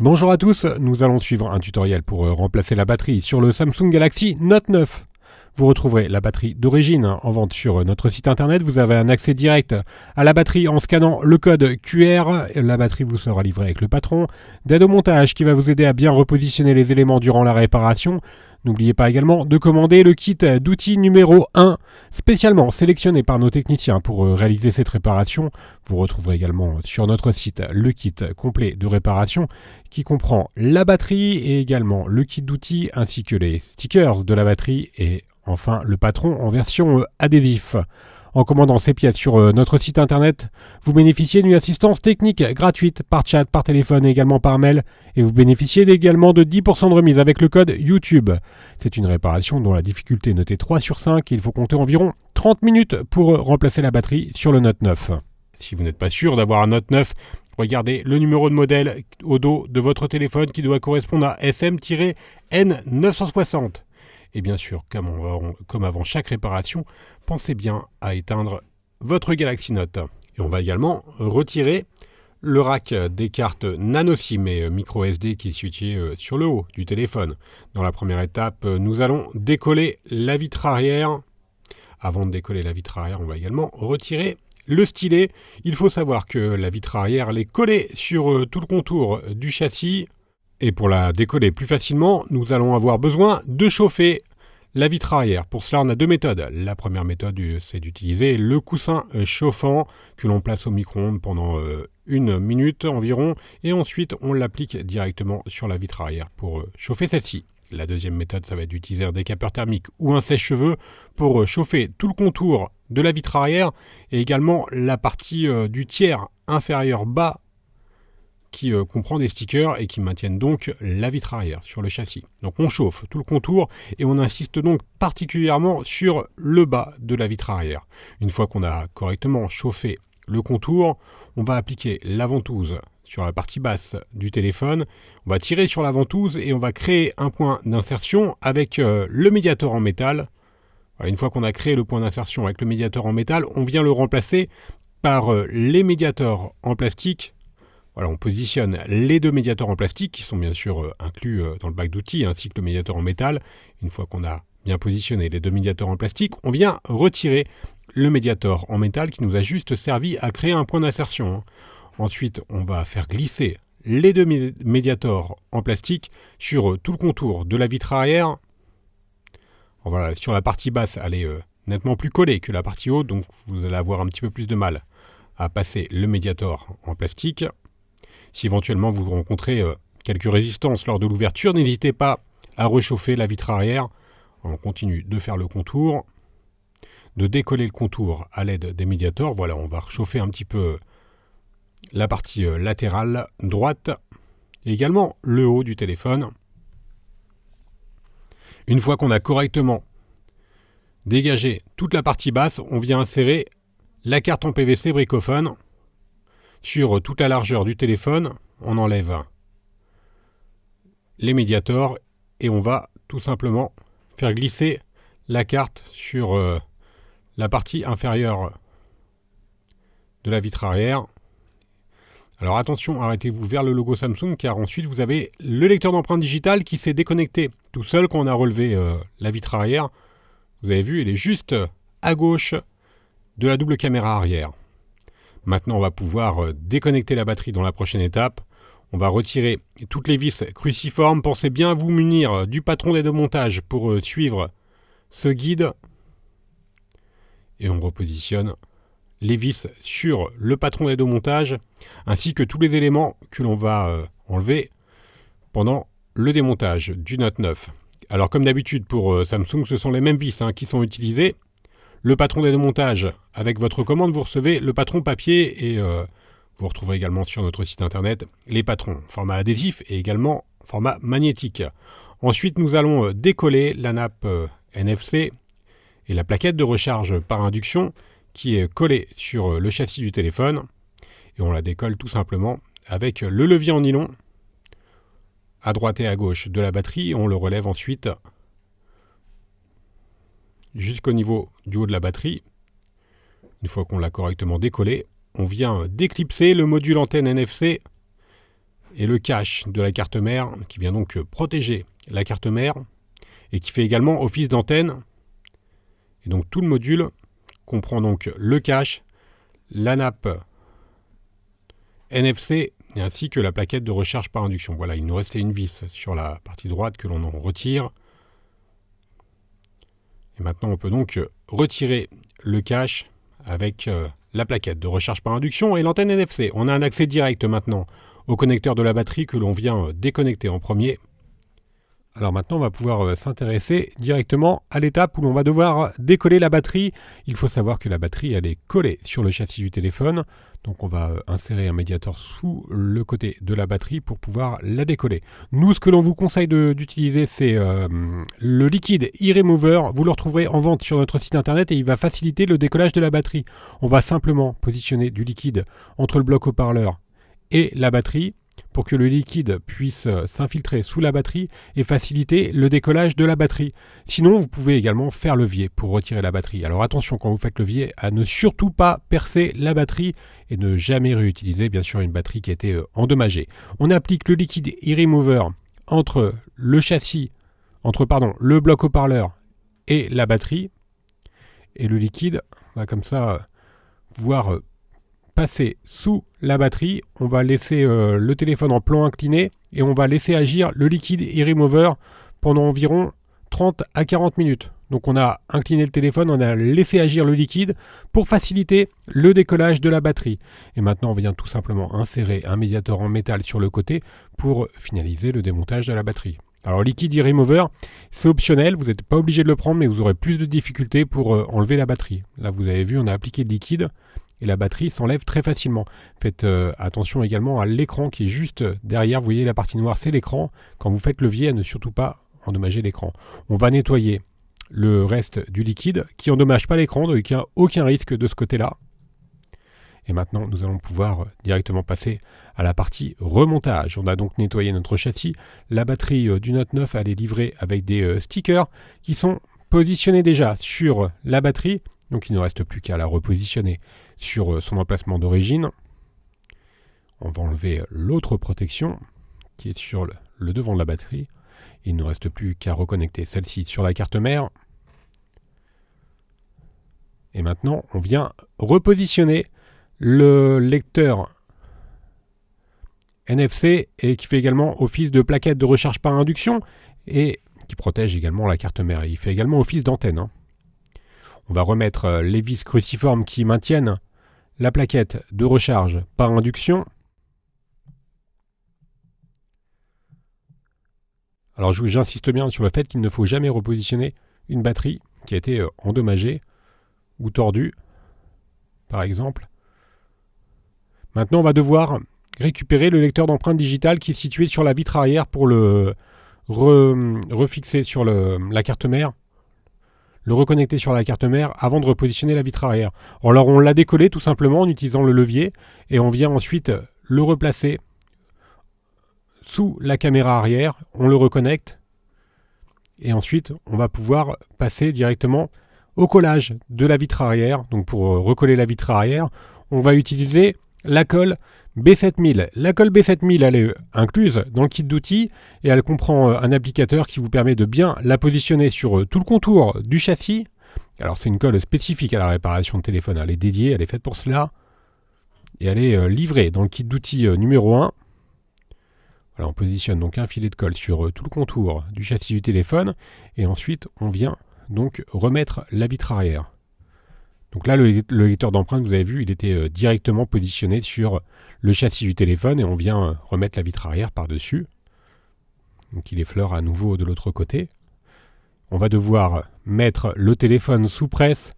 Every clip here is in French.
Bonjour à tous, nous allons suivre un tutoriel pour remplacer la batterie sur le Samsung Galaxy Note 9. Vous retrouverez la batterie d'origine en vente sur notre site internet. Vous avez un accès direct à la batterie en scannant le code QR. La batterie vous sera livrée avec le patron d'aide au montage qui va vous aider à bien repositionner les éléments durant la réparation. N'oubliez pas également de commander le kit d'outils numéro 1, spécialement sélectionné par nos techniciens pour réaliser cette réparation. Vous retrouverez également sur notre site le kit complet de réparation qui comprend la batterie et également le kit d'outils ainsi que les stickers de la batterie et enfin le patron en version adhésif. En commandant ces pièces sur notre site internet, vous bénéficiez d'une assistance technique gratuite par chat, par téléphone et également par mail. Et vous bénéficiez également de 10% de remise avec le code YouTube. C'est une réparation dont la difficulté est notée 3 sur 5 et il faut compter environ 30 minutes pour remplacer la batterie sur le Note 9. Si vous n'êtes pas sûr d'avoir un Note 9, regardez le numéro de modèle au dos de votre téléphone qui doit correspondre à SM-N960. Et bien sûr, comme avant chaque réparation, pensez bien à éteindre votre Galaxy Note. Et on va également retirer le rack des cartes nano SIM et micro SD qui est situé sur le haut du téléphone. Dans la première étape, nous allons décoller la vitre arrière. Avant de décoller la vitre arrière, on va également retirer le stylet. Il faut savoir que la vitre arrière elle est collée sur tout le contour du châssis. Et pour la décoller plus facilement, nous allons avoir besoin de chauffer la vitre arrière. Pour cela, on a deux méthodes. La première méthode, c'est d'utiliser le coussin chauffant que l'on place au micro-ondes pendant 1 minute environ. Et ensuite, on l'applique directement sur la vitre arrière pour chauffer celle-ci. La deuxième méthode, ça va être d'utiliser un décapeur thermique ou un sèche-cheveux pour chauffer tout le contour de la vitre arrière et également la partie du tiers inférieur bas qui comprend des stickers et qui maintiennent donc la vitre arrière sur le châssis. Donc on chauffe tout le contour et on insiste donc particulièrement sur le bas de la vitre arrière. Une fois qu'on a correctement chauffé le contour, on va appliquer la ventouse sur la partie basse du téléphone. On va tirer sur la ventouse et on va créer un point d'insertion avec le médiateur en métal. Voilà, une fois qu'on a créé le point d'insertion avec le médiateur en métal, on vient le remplacer par les médiateurs en plastique. Voilà, on positionne les deux médiateurs en plastique qui sont bien sûr inclus dans le bac d'outils ainsi que le médiateur en métal. Une fois qu'on a bien positionné les deux médiateurs en plastique, on vient retirer le médiateur en métal qui nous a juste servi à créer un point d'insertion. Ensuite, on va faire glisser les deux médiateurs en plastique sur tout le contour de la vitre arrière. Voilà, sur la partie basse, elle est nettement plus collée que la partie haute, donc vous allez avoir un petit peu plus de mal à passer le médiateur en plastique. Si éventuellement vous rencontrez quelques résistances lors de l'ouverture, n'hésitez pas à réchauffer la vitre arrière. On continue de faire le contour, de décoller le contour à l'aide des médiateurs. Voilà, on va réchauffer un petit peu la partie latérale droite et également le haut du téléphone. Une fois qu'on a correctement dégagé toute la partie basse, on vient insérer la carte en PVC bricophone sur toute la largeur du téléphone. On enlève les médiateurs et on va tout simplement faire glisser la carte sur la partie inférieure de la vitre arrière. Alors attention, arrêtez-vous vers le logo Samsung car ensuite vous avez le lecteur d'empreintes digitales qui s'est déconnecté tout seul quand on a relevé la vitre arrière. Vous avez vu, il est juste à gauche de la double caméra arrière. Maintenant, on va pouvoir déconnecter la batterie dans la prochaine étape. On va retirer toutes les vis cruciformes. Pensez bien à vous munir du patron d'aide au montage pour suivre ce guide. Et on repositionne les vis sur le patron d'aide au montage, ainsi que tous les éléments que l'on va enlever pendant le démontage du Note 9. Alors comme d'habitude pour Samsung, ce sont les mêmes vis qui sont utilisées. Le patron d'aide au montage, avec votre commande, vous recevez le patron papier et vous retrouverez également sur notre site internet les patrons format adhésif et également format magnétique. Ensuite, nous allons décoller la nappe NFC et la plaquette de recharge par induction qui est collée sur le châssis du téléphone. Et on la décolle tout simplement avec le levier en nylon à droite et à gauche de la batterie. On le relève ensuite jusqu'au niveau du haut de la batterie. Une fois qu'on l'a correctement décollé, on vient déclipser le module antenne NFC et le cache de la carte mère qui vient donc protéger la carte mère et qui fait également office d'antenne. Et donc tout le module comprend donc le cache, la nappe NFC et ainsi que la plaquette de recharge par induction. Voilà, il nous restait une vis sur la partie droite que l'on en retire. Et maintenant on peut donc retirer le cache avec la plaquette de recharge par induction et l'antenne NFC. On a un accès direct maintenant au connecteur de la batterie que l'on vient déconnecter en premier. Alors maintenant, on va pouvoir s'intéresser directement à l'étape où l'on va devoir décoller la batterie. Il faut savoir que la batterie, elle est collée sur le châssis du téléphone. Donc on va insérer un médiator sous le côté de la batterie pour pouvoir la décoller. Nous, ce que l'on vous conseille d'utiliser, c'est le liquide e-remover. Vous le retrouverez en vente sur notre site internet et il va faciliter le décollage de la batterie. On va simplement positionner du liquide entre le bloc haut-parleur et la batterie pour que le liquide puisse s'infiltrer sous la batterie et faciliter le décollage de la batterie. Sinon, vous pouvez également faire levier pour retirer la batterie. Alors attention quand vous faites levier à ne surtout pas percer la batterie et ne jamais réutiliser bien sûr une batterie qui a été endommagée. On applique le liquide e-remover entre le châssis, le bloc haut-parleur et la batterie. Et le liquide va comme ça pouvoir passer sous la batterie. On va laisser le téléphone en plan incliné et on va laisser agir le liquide e-remover pendant environ 30 à 40 minutes. Donc on a incliné le téléphone, on a laissé agir le liquide pour faciliter le décollage de la batterie. Et maintenant on vient tout simplement insérer un médiator en métal sur le côté pour finaliser le démontage de la batterie. Alors liquide e-remover, c'est optionnel, vous n'êtes pas obligé de le prendre mais vous aurez plus de difficultés pour enlever la batterie. Là vous avez vu, on a appliqué le liquide et la batterie s'enlève très facilement. Faites attention également à l'écran qui est juste derrière. Vous voyez la partie noire, c'est l'écran. Quand vous faites levier, à ne surtout pas endommager l'écran. On va nettoyer le reste du liquide qui n'endommage pas l'écran, donc il n'y a aucun risque de ce côté-là. Et maintenant, nous allons pouvoir directement passer à la partie remontage. On a donc nettoyé notre châssis. La batterie du Note 9, elle est livrée avec des stickers qui sont positionnés déjà sur la batterie. Donc il ne reste plus qu'à la repositionner sur son emplacement d'origine. On va enlever l'autre protection qui est sur le devant de la batterie. Il ne reste plus qu'à reconnecter celle-ci sur la carte mère. Et maintenant, on vient repositionner le lecteur NFC et qui fait également office de plaquette de recharge par induction et qui protège également la carte mère. Il fait également office d'antenne. On va remettre les vis cruciformes qui maintiennent la plaquette de recharge par induction. Alors j'insiste bien sur le fait qu'il ne faut jamais repositionner une batterie qui a été endommagée ou tordue, par exemple. Maintenant, on va devoir récupérer le lecteur d'empreinte digitale qui est situé sur la vitre arrière pour le refixer sur la carte mère. Le reconnecter sur la carte mère avant de repositionner la vitre arrière. Alors on l'a décollé tout simplement en utilisant le levier et on vient ensuite le replacer sous la caméra arrière, on le reconnecte et ensuite on va pouvoir passer directement au collage de la vitre arrière. Donc pour recoller la vitre arrière, on va utiliser la colle B7000. La colle B7000, elle est incluse dans le kit d'outils et elle comprend un applicateur qui vous permet de bien la positionner sur tout le contour du châssis. Alors c'est une colle spécifique à la réparation de téléphone, elle est dédiée, elle est faite pour cela et elle est livrée dans le kit d'outils numéro 1. Voilà, on positionne donc un filet de colle sur tout le contour du châssis du téléphone et ensuite on vient donc remettre la vitre arrière. Donc là, le lecteur d'empreinte, vous avez vu, il était directement positionné sur le châssis du téléphone et on vient remettre la vitre arrière par-dessus. Donc il effleure à nouveau de l'autre côté. On va devoir mettre le téléphone sous presse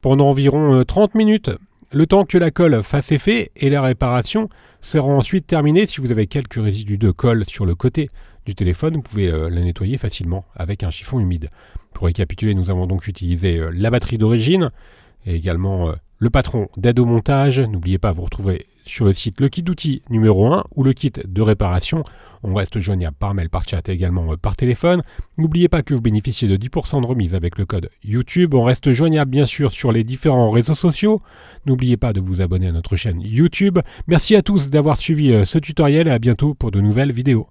pendant environ 30 minutes, le temps que la colle fasse effet et la réparation sera ensuite terminée. Si vous avez quelques résidus de colle sur le côté du téléphone, vous pouvez la nettoyer facilement avec un chiffon humide. Pour récapituler, nous avons donc utilisé la batterie d'origine, et également le patron d'aide au montage. N'oubliez pas, vous retrouverez sur le site le kit d'outils numéro 1 ou le kit de réparation. On reste joignable par mail, par chat et également par téléphone. N'oubliez pas que vous bénéficiez de 10% de remise avec le code YouTube. On reste joignable bien sûr sur les différents réseaux sociaux. N'oubliez pas de vous abonner à notre chaîne YouTube. Merci à tous d'avoir suivi ce tutoriel et à bientôt pour de nouvelles vidéos.